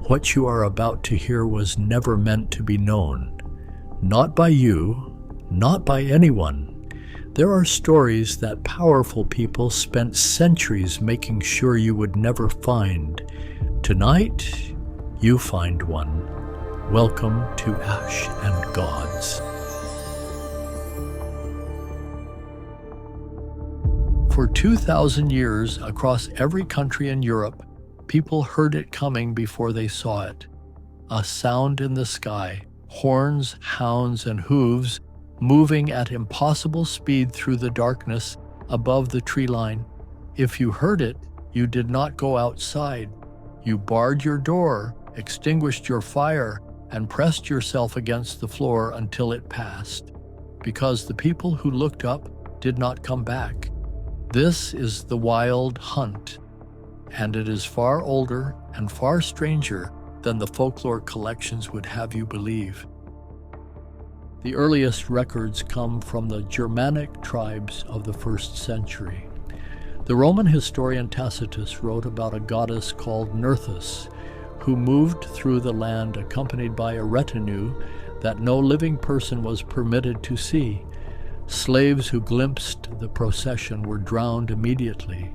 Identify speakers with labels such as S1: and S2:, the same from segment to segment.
S1: What you are about to hear was never meant to be known. Not by you, not by anyone. There are stories that powerful people spent centuries making sure you would never find. Tonight, you find one. Welcome to Ash and Gods. For 2,000 years, across every country in Europe, people heard it coming before they saw it. A sound in the sky, horns, hounds, and hooves moving at impossible speed through the darkness above the tree line. If you heard it, you did not go outside. You barred your door, extinguished your fire, and pressed yourself against the floor until it passed, because the people who looked up did not come back. This is the wild hunt, and it is far older and far stranger than the folklore collections would have you believe. The earliest records come from the Germanic tribes of the 1st century. The Roman historian Tacitus wrote about a goddess called Nerthus, who moved through the land accompanied by a retinue that no living person was permitted to see. Slaves who glimpsed the procession were drowned immediately.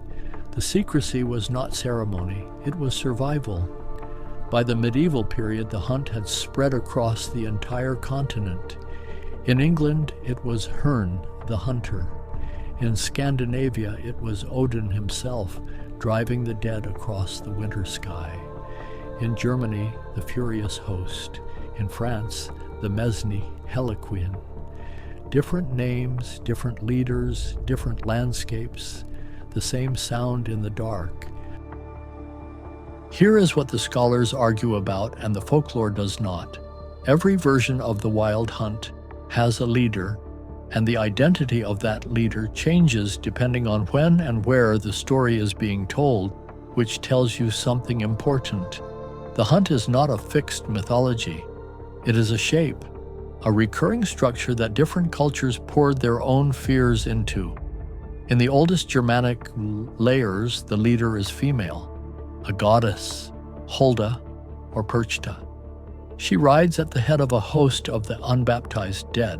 S1: The secrecy was not ceremony, it was survival. By the medieval period, the hunt had spread across the entire continent. In England, it was Herne the hunter. In Scandinavia, it was Odin himself driving the dead across the winter sky. In Germany, the furious host. In France, the Mesne Heliquin. Different names, different leaders, different landscapes, the same sound in the dark. Here is what the scholars argue about and the folklore does not. Every version of the wild hunt has a leader, and the identity of that leader changes depending on when and where the story is being told, which tells you something important. The hunt is not a fixed mythology. It is a shape, a recurring structure that different cultures poured their own fears into. In the oldest Germanic layers, the leader is female, a goddess, Hulda or Perchta. She rides at the head of a host of the unbaptized dead.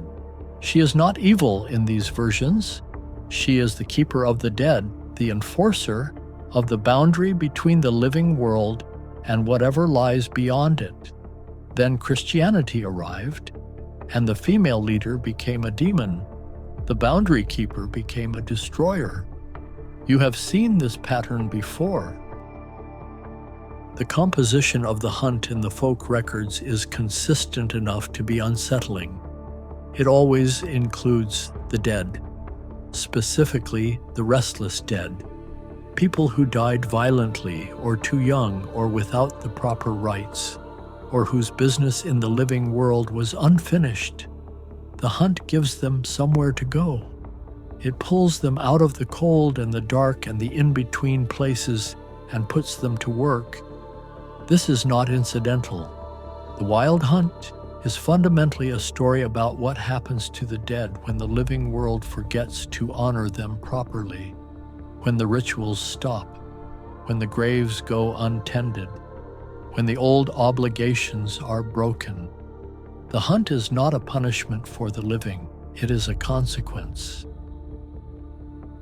S1: She is not evil in these versions. She is the keeper of the dead, the enforcer of the boundary between the living world and whatever lies beyond it. Then Christianity arrived, and the female leader became a demon. The boundary keeper became a destroyer. You have seen this pattern before. The composition of the hunt in the folk records is consistent enough to be unsettling. It always includes the dead, specifically the restless dead, people who died violently or too young or without the proper rites, or whose business in the living world was unfinished. The hunt gives them somewhere to go. It pulls them out of the cold and the dark and the in-between places and puts them to work. This is not incidental. The wild hunt is fundamentally a story about what happens to the dead when the living world forgets to honor them properly, when the rituals stop, when the graves go untended, when the old obligations are broken. The hunt is not a punishment for the living, it is a consequence.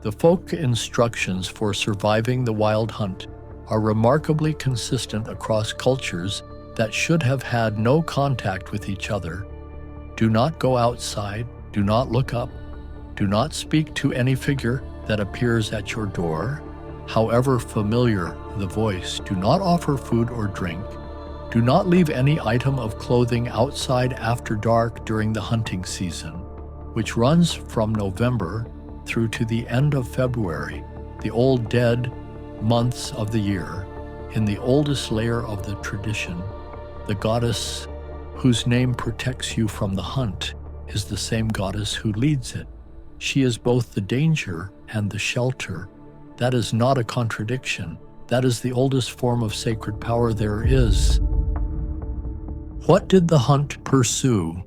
S1: The folk instructions for surviving the wild hunt are remarkably consistent across cultures that should have had no contact with each other. Do not go outside, do not look up, do not speak to any figure that appears at your door, however familiar the voice. Do not offer food or drink. Do not leave any item of clothing outside after dark during the hunting season, which runs from November through to the end of February, the old dead months of the year. In the oldest layer of the tradition, the goddess whose name protects you from the hunt is the same goddess who leads it. She is both the danger and the shelter. That is not a contradiction. That is the oldest form of sacred power there is. What did the hunt pursue?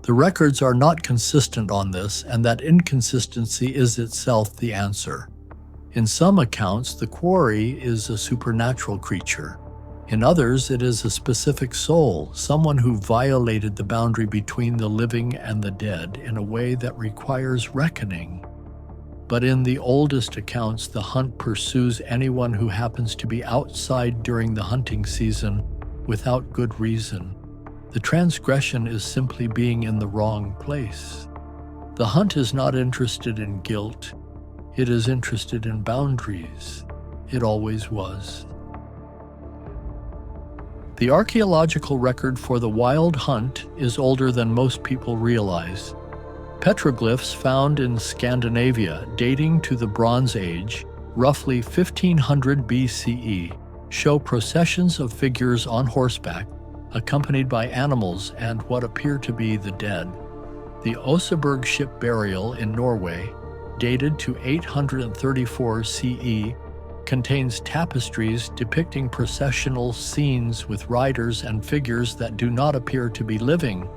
S1: The records are not consistent on this, and that inconsistency is itself the answer. In some accounts, the quarry is a supernatural creature. In others, it is a specific soul, someone who violated the boundary between the living and the dead in a way that requires reckoning. But in the oldest accounts, the hunt pursues anyone who happens to be outside during the hunting season without good reason. The transgression is simply being in the wrong place. The hunt is not interested in guilt. It is interested in boundaries. It always was. The archaeological record for the wild hunt is older than most people realize. Petroglyphs found in Scandinavia dating to the Bronze Age, roughly 1500 BCE, show processions of figures on horseback, accompanied by animals and what appear to be the dead. The Oseberg ship burial in Norway, dated to 834 CE, contains tapestries depicting processional scenes with riders and figures that do not appear to be living.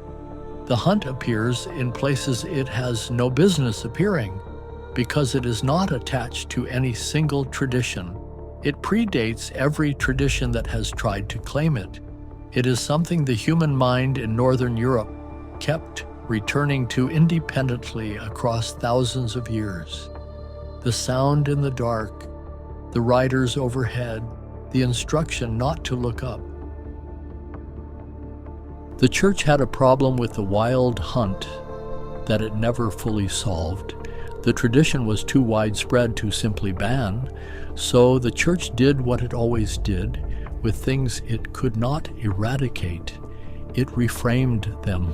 S1: The hunt appears in places it has no business appearing, because it is not attached to any single tradition. It predates every tradition that has tried to claim it. It is something the human mind in Northern Europe kept returning to independently across thousands of years. The sound in the dark, the riders overhead, the instruction not to look up. The church had a problem with the wild hunt that it never fully solved. The tradition was too widespread to simply ban, so the church did what it always did with things it could not eradicate. It reframed them.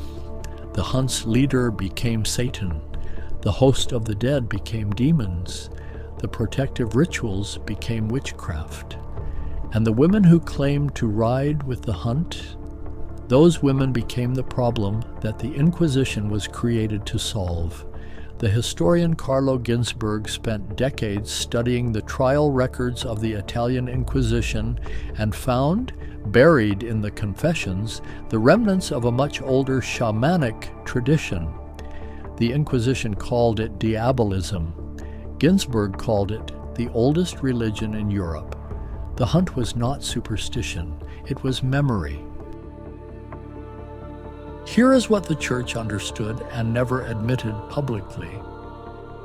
S1: The hunt's leader became Satan. The host of the dead became demons. The protective rituals became witchcraft. And the women who claimed to ride with the hunt, those women became the problem that the Inquisition was created to solve. The historian Carlo Ginzburg spent decades studying the trial records of the Italian Inquisition and found, buried in the confessions, the remnants of a much older shamanic tradition. The Inquisition called it diabolism. Ginzburg called it the oldest religion in Europe. The hunt was not superstition, it was memory. Here is what the church understood and never admitted publicly.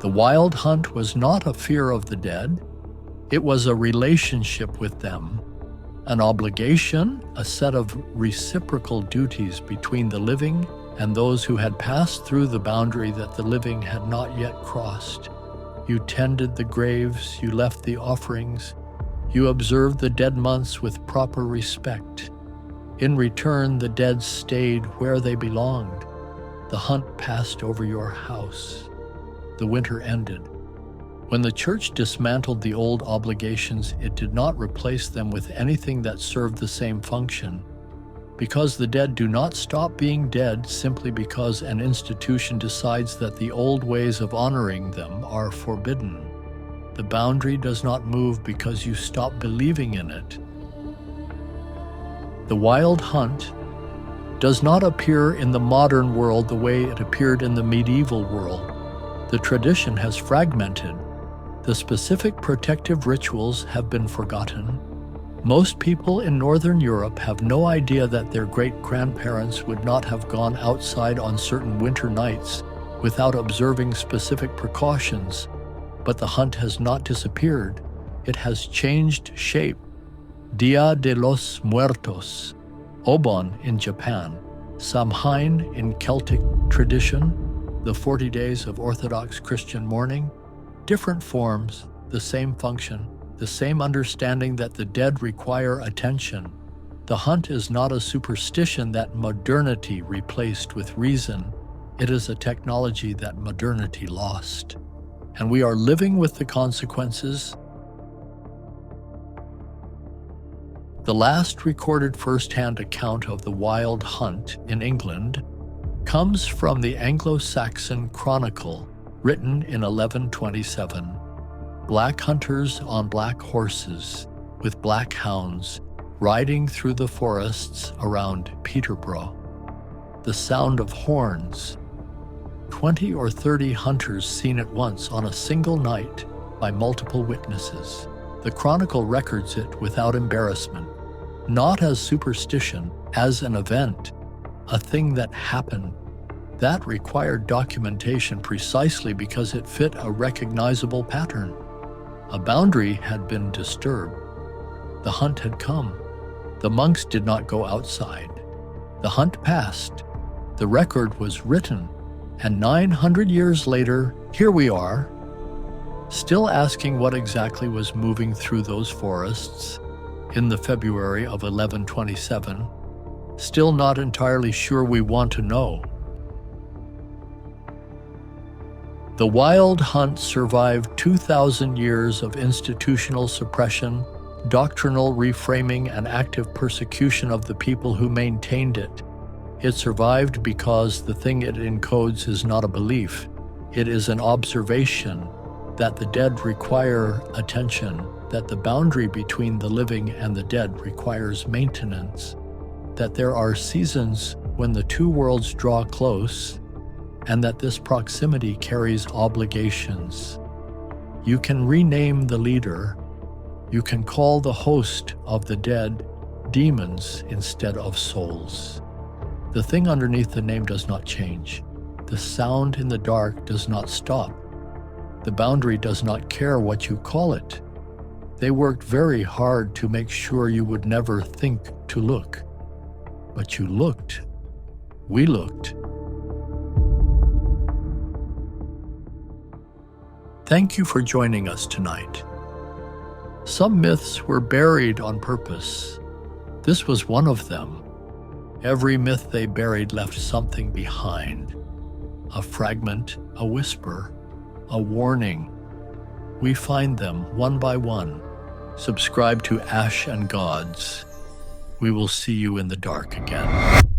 S1: The wild hunt was not a fear of the dead, it was a relationship with them, an obligation, a set of reciprocal duties between the living and those who had passed through the boundary that the living had not yet crossed. You tended the graves, you left the offerings, you observed the dead months with proper respect. In return, the dead stayed where they belonged. The hunt passed over your house. The winter ended. When the church dismantled the old obligations, it did not replace them with anything that served the same function. Because the dead do not stop being dead simply because an institution decides that the old ways of honoring them are forbidden. The boundary does not move because you stop believing in it. The wild hunt does not appear in the modern world the way it appeared in the medieval world. The tradition has fragmented. The specific protective rituals have been forgotten. Most people in Northern Europe have no idea that their great-grandparents would not have gone outside on certain winter nights without observing specific precautions. But the hunt has not disappeared. It has changed shape. Dia de los Muertos, Obon in Japan, Samhain in Celtic tradition, the 40 days of Orthodox Christian mourning, different forms, the same function, the same understanding that the dead require attention. The hunt is not a superstition that modernity replaced with reason. It is a technology that modernity lost. And we are living with the consequences. The last recorded first-hand account of the wild hunt in England comes from the Anglo-Saxon Chronicle, written in 1127. Black hunters on black horses, with black hounds, riding through the forests around Peterborough. The sound of horns. 20 or 30 hunters seen at once on a single night by multiple witnesses. The Chronicle records it without embarrassment. not as superstition, as an event, a thing that happened. That required documentation precisely because it fit a recognizable pattern. A boundary had been disturbed. The hunt had come. The monks did not go outside. The hunt passed. The record was written. And 900 years later, here we are, still asking what exactly was moving through those forests in the February of 1127, still not entirely sure we want to know. The wild hunt survived 2,000 years of institutional suppression, doctrinal reframing, and active persecution of the people who maintained it. It survived because the thing it encodes is not a belief. It is an observation that the dead require attention, that the boundary between the living and the dead requires maintenance, that there are seasons when the two worlds draw close, and that this proximity carries obligations. You can rename the leader. You can call the host of the dead demons instead of souls. The thing underneath the name does not change. The sound in the dark does not stop. The boundary does not care what you call it. They worked very hard to make sure you would never think to look. But you looked. We looked. Thank you for joining us tonight. Some myths were buried on purpose. This was one of them. Every myth they buried left something behind. A fragment, a whisper, a warning. We find them one by one. Subscribe to Ash and Gods. We will see you in the dark again.